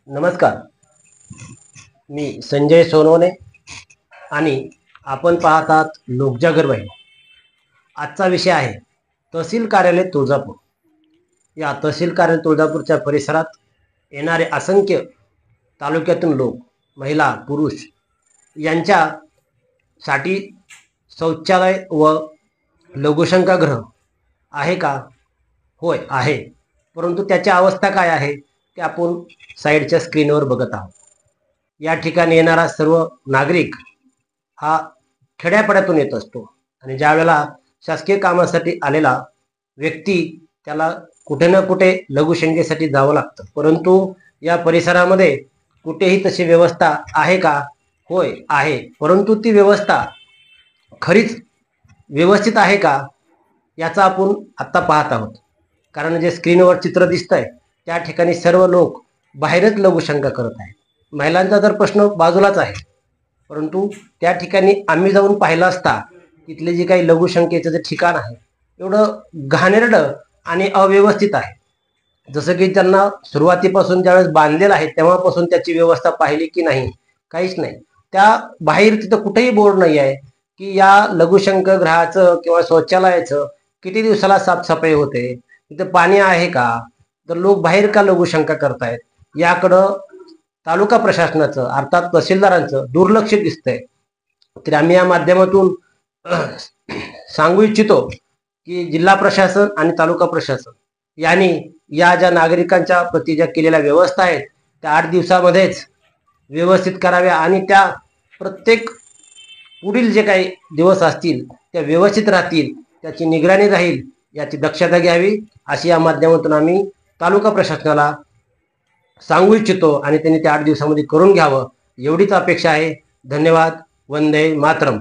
नमस्कार, मी संजय सोनवणे आणि आपण पाहत आहात लोकजागर वाहिनी। आजचा विषय आहे तहसील कार्यालय तुळजापूर। या तहसील कार्यालय तुळजापूरच्या परिसरात येणारे असंख्य तालुक्यातून लोक, महिला, पुरुष यांच्यासाठी शौचालय व लघुशंकागृह आहे का? होय आहे, परंतु त्याची अवस्था काय आहे ते आपण साईडच्या स्क्रीनवर बघत आहोत। या ठिकाणी येणारा सर्व नागरिक हा खेड्यापाड्यातून येत असतो आणि ज्या वेळेला शासकीय कामासाठी आलेला व्यक्ती त्याला कुठे ना कुठे लघुशंकेसाठी जावं लागतं, परंतु या परिसरामध्ये कुठेही तशी व्यवस्था आहे का? होय आहे, परंतु ती व्यवस्था खरीच व्यवस्थित आहे का याचा आपण आत्ता पाहत आहोत। कारण जे स्क्रीनवर चित्र दिसतंय त्या ठिकाणी सर्व लोक बाहेरच लघुशंका करत आहेत। महिलांचा तर प्रश्न बाजूलाच आहे, परंतु त्या ठिकाणी आम्ही जाऊन पाहिलं असता तिथले जे काही लघुशंकेचं जे ठिकाण आहे एवढं घाणेरडं आणि अव्यवस्थित आहे। जसं की त्यांना सुरुवातीपासून ज्यावेळेस बांधलेलं आहे तेव्हापासून त्याची व्यवस्था पाहिली की नाही, काहीच नाही। त्या बाहेर तिथं कुठेही बोर्ड नाही आहे की या लघुशंकगृहाचं किंवा शौचालयाचं किती दिवसाला साफसफाई होते, तिथं पाणी आहे का, तर लोक बाहेर का लघुशंका करतायत याकडं तालुका प्रशासनाचं अर्थात तहसीलदारांचं दुर्लक्ष दिसतंय। तर आम्ही या माध्यमातून सांगू इच्छितो की जिल्हा प्रशासन आणि तालुका प्रशासन यांनी या ज्या नागरिकांच्या प्रति ज्या केलेल्या व्यवस्था आहेत त्या 8 दिवसामध्येच व्यवस्थित कराव्या आणि त्या प्रत्येक पुढील जे काही दिवस असतील त्या व्यवस्थित राहतील, त्याची निगराणी राहील याची दक्षता घ्यावी अशी या माध्यमातून आम्ही तालुका प्रशासनाला सांगू इच्छितो आणि त्यांनी त्या 8 दिवसामध्ये करून घ्यावं एवढीच अपेक्षा आहे। धन्यवाद। वंदे मातरम।